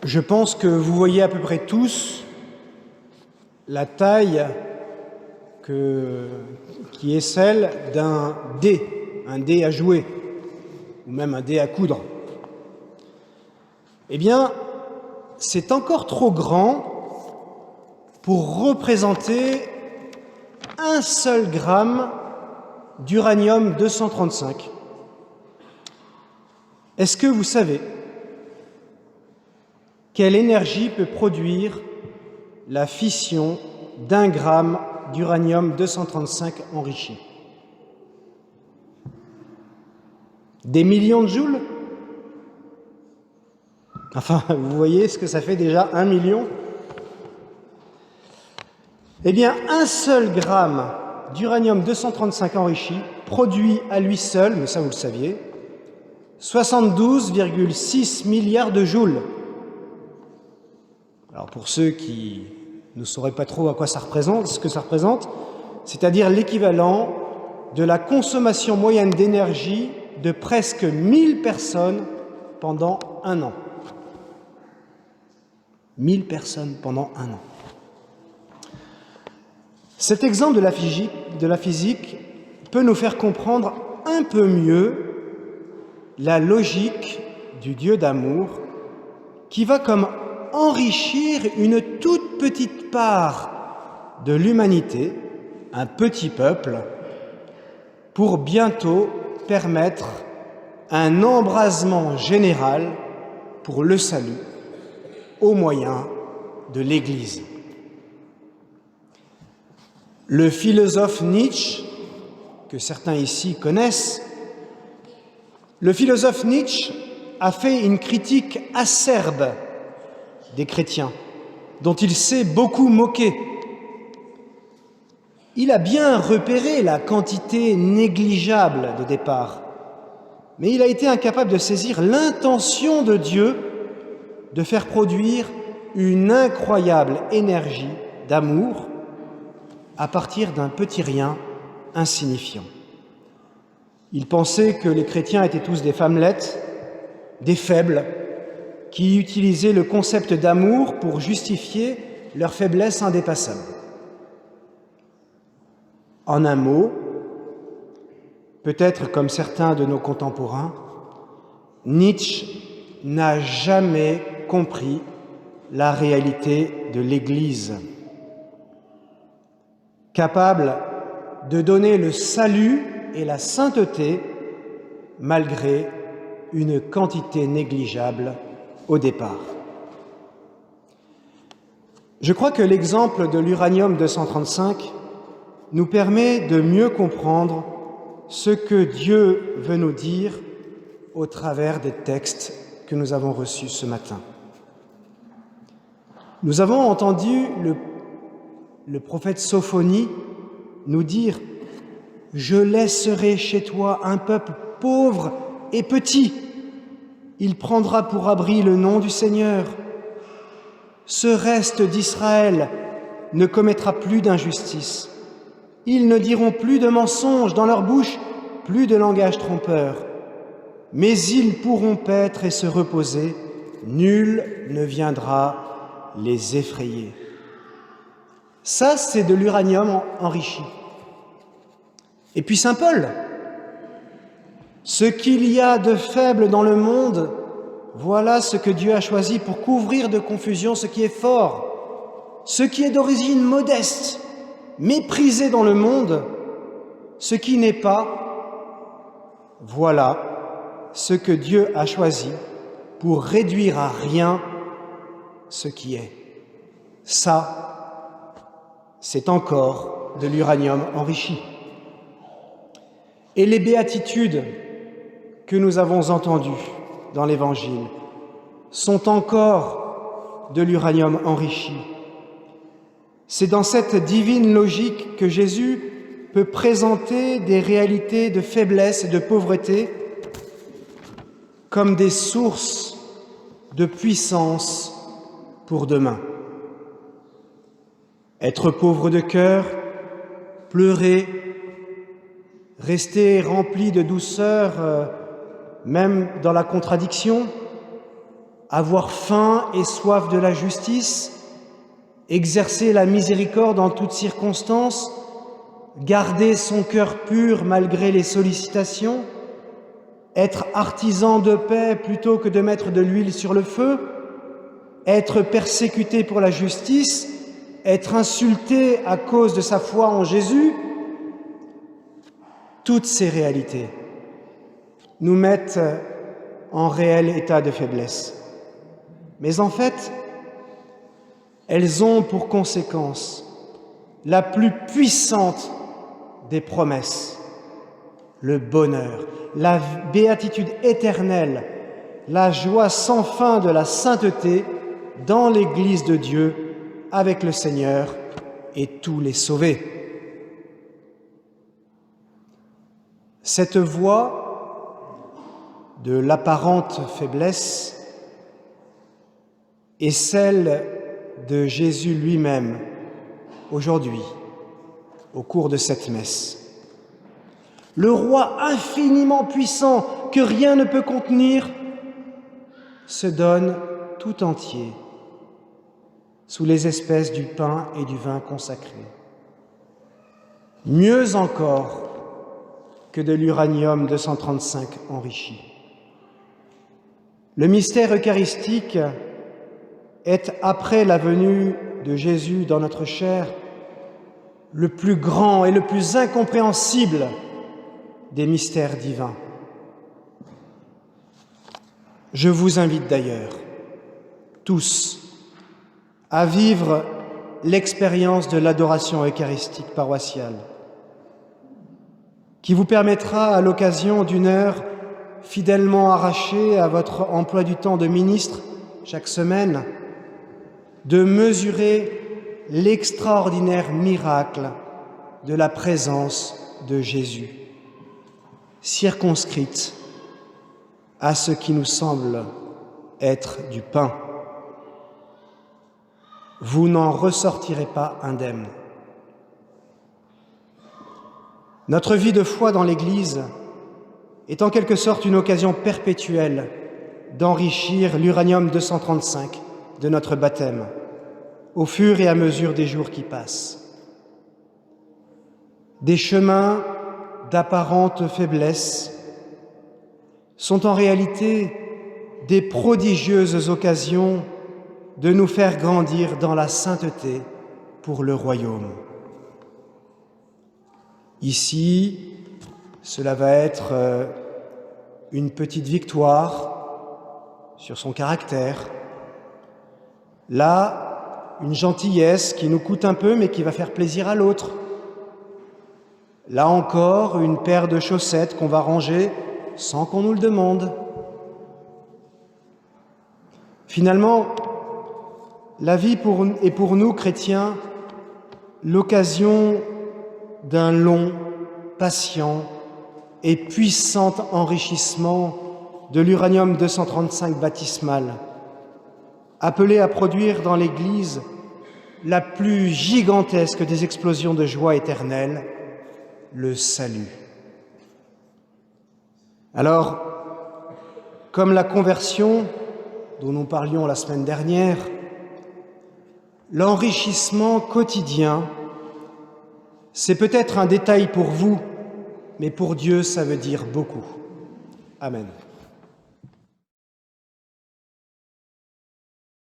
Je pense que vous voyez à peu près tous la taille qui est celle d'un dé, un dé à jouer, ou même un dé à coudre. Eh bien, c'est encore trop grand pour représenter un seul gramme d'uranium-235. Est-ce que vous savez quelle énergie peut produire la fission d'un gramme d'uranium-235 enrichi? Des millions de joules? Enfin, vous voyez ce que ça fait déjà, 1 million? Eh bien, un seul gramme d'uranium-235 enrichi produit à lui seul, mais ça vous le saviez, 72,6 milliards de joules. Alors pour ceux qui ne sauraient pas trop à quoi ça représente, ce que ça représente, c'est-à-dire l'équivalent de la consommation moyenne d'énergie de presque 1000 personnes pendant un an. 1000 personnes pendant un an. Cet exemple de la physique peut nous faire comprendre un peu mieux la logique du Dieu d'amour qui va comme enrichir une toute petite part de l'humanité, un petit peuple, pour bientôt permettre un embrasement général pour le salut au moyen de l'Église. Le philosophe Nietzsche, que certains ici connaissent, le philosophe Nietzsche a fait une critique acerbe des chrétiens, dont il s'est beaucoup moqué. Il a bien repéré la quantité négligeable de départ, mais il a été incapable de saisir l'intention de Dieu de faire produire une incroyable énergie d'amour à partir d'un petit rien insignifiant. Il pensait que les chrétiens étaient tous des femmelettes, des faibles, qui utilisaient le concept d'amour pour justifier leur faiblesse indépassable. En un mot, peut-être comme certains de nos contemporains, Nietzsche n'a jamais compris la réalité de l'Église. Capable de donner le salut et la sainteté malgré une quantité négligeable au départ. Je crois que l'exemple de l'uranium-235 nous permet de mieux comprendre ce que Dieu veut nous dire au travers des textes que nous avons reçus ce matin. Nous avons entendu le prophète Sophonie nous dire « Je laisserai chez toi un peuple pauvre et petit. Il prendra pour abri le nom du Seigneur. Ce reste d'Israël ne commettra plus d'injustice. Ils ne diront plus de mensonges, dans leur bouche plus de langage trompeur. Mais ils pourront paître et se reposer. Nul ne viendra les effrayer. » Ça, c'est de l'uranium enrichi. Et puis saint Paul, ce qu'il y a de faible dans le monde, voilà ce que Dieu a choisi pour couvrir de confusion ce qui est fort, ce qui est d'origine modeste, méprisé dans le monde, ce qui n'est pas, voilà ce que Dieu a choisi pour réduire à rien ce qui est. Ça, c'est encore de l'uranium enrichi. Et les béatitudes que nous avons entendues dans l'Évangile sont encore de l'uranium enrichi. C'est dans cette divine logique que Jésus peut présenter des réalités de faiblesse et de pauvreté comme des sources de puissance pour demain. Être pauvre de cœur, pleurer, rester rempli de douceur, même dans la contradiction, avoir faim et soif de la justice, exercer la miséricorde en toutes circonstances, garder son cœur pur malgré les sollicitations, être artisan de paix plutôt que de mettre de l'huile sur le feu, être persécuté pour la justice, être insulté à cause de sa foi en Jésus, toutes ces réalités nous mettent en réel état de faiblesse. Mais en fait, elles ont pour conséquence la plus puissante des promesses, le bonheur, la béatitude éternelle, la joie sans fin de la sainteté dans l'Église de Dieu avec le Seigneur et tous les sauvés. Cette voie de l'apparente faiblesse est celle de Jésus lui-même aujourd'hui, au cours de cette messe. Le roi infiniment puissant que rien ne peut contenir se donne tout entier sous les espèces du pain et du vin consacrés. Mieux encore que de l'uranium 235 enrichi. Le mystère eucharistique est, après la venue de Jésus dans notre chair, le plus grand et le plus incompréhensible des mystères divins. Je vous invite d'ailleurs, tous, à vivre l'expérience de l'adoration eucharistique paroissiale, qui vous permettra, à l'occasion d'une heure fidèlement arrachée à votre emploi du temps de ministre chaque semaine, de mesurer l'extraordinaire miracle de la présence de Jésus, circonscrite à ce qui nous semble être du pain. Vous n'en ressortirez pas indemne. Notre vie de foi dans l'Église est en quelque sorte une occasion perpétuelle d'enrichir l'uranium 235 de notre baptême, au fur et à mesure des jours qui passent. Des chemins d'apparente faiblesse sont en réalité des prodigieuses occasions de nous faire grandir dans la sainteté pour le royaume. Ici, cela va être une petite victoire sur son caractère. Là, une gentillesse qui nous coûte un peu mais qui va faire plaisir à l'autre. Là encore, une paire de chaussettes qu'on va ranger sans qu'on nous le demande. Finalement, la vie est pour nous, chrétiens, l'occasion d'un long, patient et puissant enrichissement de l'uranium 235 baptismal, appelé à produire dans l'Église la plus gigantesque des explosions de joie éternelle, le salut. Alors, comme la conversion dont nous parlions la semaine dernière, l'enrichissement quotidien, c'est peut-être un détail pour vous, mais pour Dieu, ça veut dire beaucoup. Amen.